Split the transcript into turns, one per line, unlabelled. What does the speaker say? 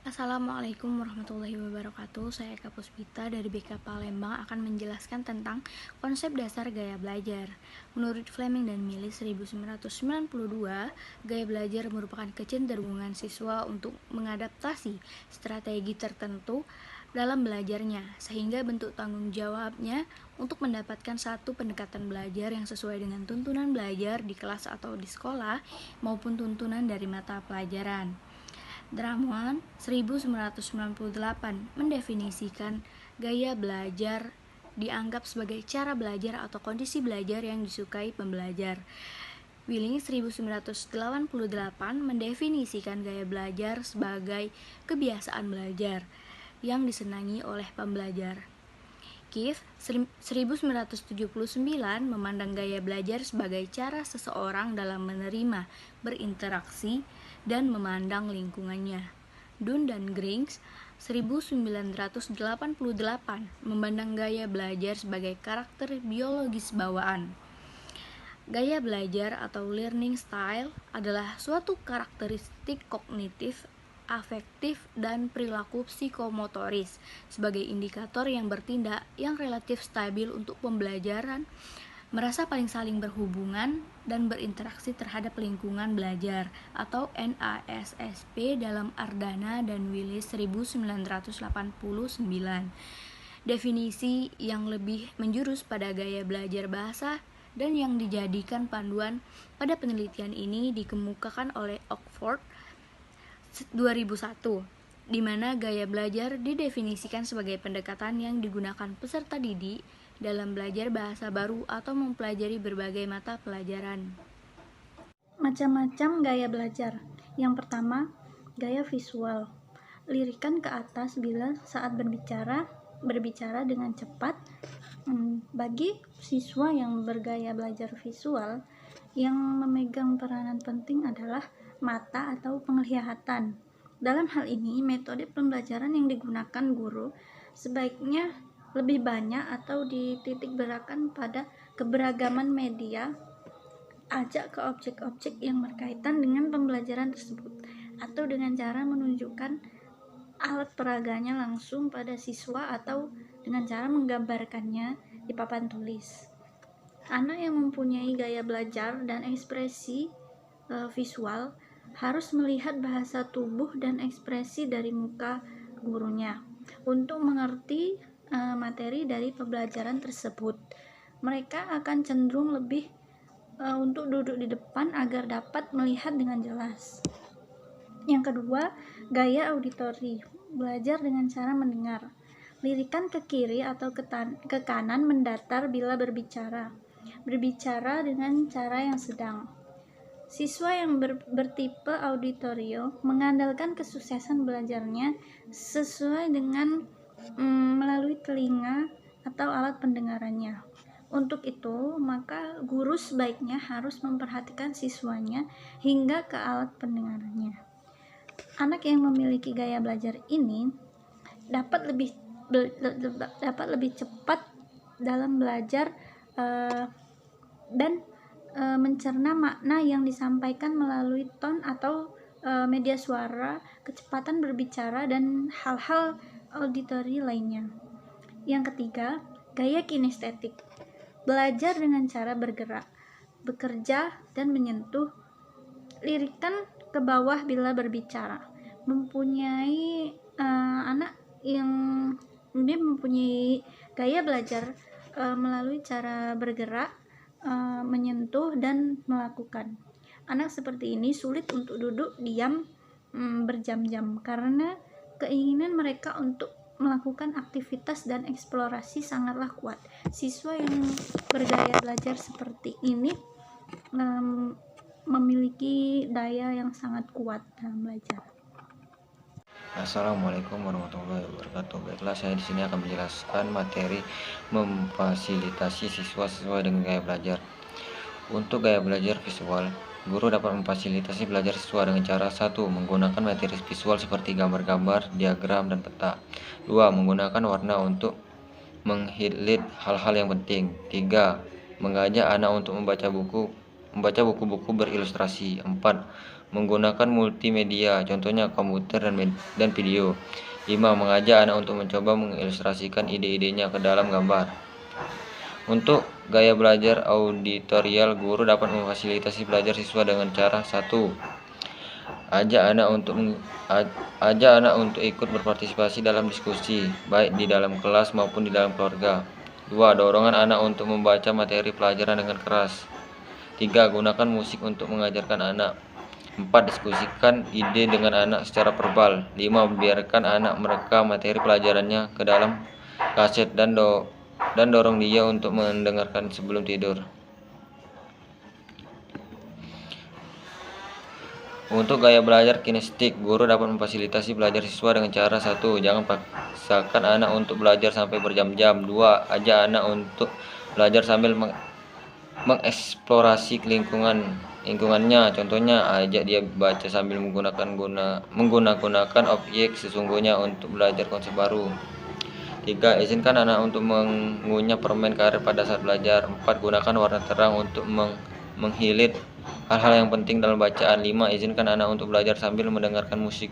Assalamualaikum warahmatullahi wabarakatuh. Saya Eka Puspita dari BK Palembang akan menjelaskan tentang konsep dasar gaya belajar. Menurut Fleming dan Mills 1992, gaya belajar merupakan kecenderungan siswa untuk mengadaptasi strategi tertentu dalam belajarnya, sehingga bentuk tanggung jawabnya untuk mendapatkan satu pendekatan belajar yang sesuai dengan tuntunan belajar di kelas atau di sekolah maupun tuntunan dari mata pelajaran. Drummond 1998 mendefinisikan gaya belajar dianggap sebagai cara belajar atau kondisi belajar yang disukai pembelajar. Willing 1988 mendefinisikan gaya belajar sebagai kebiasaan belajar yang disenangi oleh pembelajar. Keith 1979 memandang gaya belajar sebagai cara seseorang dalam menerima, berinteraksi, dan memandang lingkungannya. Dunn dan Griggs 1988 memandang gaya belajar sebagai karakter biologis bawaan. Gaya belajar atau learning style adalah suatu karakteristik kognitif, afektif, dan perilaku psikomotoris sebagai indikator yang bertindak yang relatif stabil untuk pembelajaran, merasa paling saling berhubungan, dan berinteraksi terhadap lingkungan belajar atau NASSP dalam Ardana dan Willis 1989. Definisi yang lebih menjurus pada gaya belajar bahasa dan yang dijadikan panduan pada penelitian ini dikemukakan oleh Oxford 2001, di mana gaya belajar didefinisikan sebagai pendekatan yang digunakan peserta didik dalam belajar bahasa baru atau mempelajari berbagai mata pelajaran.
Macam-macam gaya belajar. Yang pertama, gaya visual. Lirikan ke atas bila saat berbicara dengan cepat. Bagi siswa yang bergaya belajar visual, yang memegang peranan penting adalah mata atau penglihatan. Dalam hal ini, metode pembelajaran yang digunakan guru sebaiknya lebih banyak atau dititik beratkan pada keberagaman media, ajak ke objek-objek yang berkaitan dengan pembelajaran tersebut, atau dengan cara menunjukkan alat peraganya langsung pada siswa atau dengan cara menggambarkannya di papan tulis. Anak yang mempunyai gaya belajar dan ekspresi visual harus melihat bahasa tubuh dan ekspresi dari muka gurunya untuk mengerti materi dari pembelajaran tersebut. Mereka akan cenderung lebih untuk duduk di depan agar dapat melihat dengan jelas. Yang kedua, gaya auditori, belajar dengan cara mendengar. Lirikan ke kiri atau ke kanan mendatar bila berbicara dengan cara yang sedang. Siswa yang bertipe auditorio mengandalkan kesuksesan belajarnya sesuai dengan melalui telinga atau alat pendengarannya. Untuk itu, maka guru sebaiknya harus memperhatikan siswanya hingga ke alat pendengarannya. Anak yang memiliki gaya belajar ini dapat lebih cepat dalam belajar dan mencerna makna yang disampaikan melalui ton atau media suara, kecepatan berbicara, dan hal-hal auditori lainnya. Yang ketiga, gaya kinestetik, belajar dengan cara bergerak, bekerja, dan menyentuh. Lirikan ke bawah bila berbicara. Mempunyai anak yang mempunyai gaya belajar melalui cara bergerak, menyentuh, dan melakukan. Anak seperti ini sulit untuk duduk diam berjam-jam karena keinginan mereka untuk melakukan aktivitas dan eksplorasi sangatlah kuat. Siswa yang bergaya belajar seperti ini memiliki daya yang sangat kuat dalam belajar.
Assalamualaikum warahmatullahi wabarakatuh. Baiklah, saya di sini akan menjelaskan materi memfasilitasi siswa sesuai dengan gaya belajar. Untuk gaya belajar visual, guru dapat memfasilitasi belajar siswa dengan cara 1. Menggunakan materi visual seperti gambar-gambar, diagram, dan peta. 2. Menggunakan warna untuk meng-highlight hal-hal yang penting. 3. Mengajak anak untuk membaca buku-buku berilustrasi. 4. menggunakan multimedia, contohnya komputer dan video. 5. Mengajak anak untuk mencoba mengilustrasikan ide-idenya ke dalam gambar. Untuk gaya belajar auditorial, guru dapat memfasilitasi belajar siswa dengan cara 1. Ajak anak untuk ikut berpartisipasi dalam diskusi, baik di dalam kelas maupun di dalam keluarga. 2. Dorongan anak untuk membaca materi pelajaran dengan keras. 3. Gunakan musik untuk mengajarkan anak. 4. Diskusikan ide dengan anak secara verbal. 5. Biarkan anak merekam materi pelajarannya ke dalam kaset dan dorong dia untuk mendengarkan sebelum tidur. Untuk gaya belajar kinestetik, guru dapat memfasilitasi belajar siswa dengan cara 1. Jangan paksakan anak untuk belajar sampai berjam-jam. 2. Ajak anak untuk belajar sambil mengeksplorasi lingkungannya. Contohnya, ajak dia baca sambil menggunakan objek sesungguhnya untuk belajar konsep baru. 3. Izinkan anak untuk mengunyah permen karet pada saat belajar. 4. Gunakan warna terang untuk menghighlight hal-hal yang penting dalam bacaan. 5. Izinkan anak untuk belajar sambil mendengarkan musik.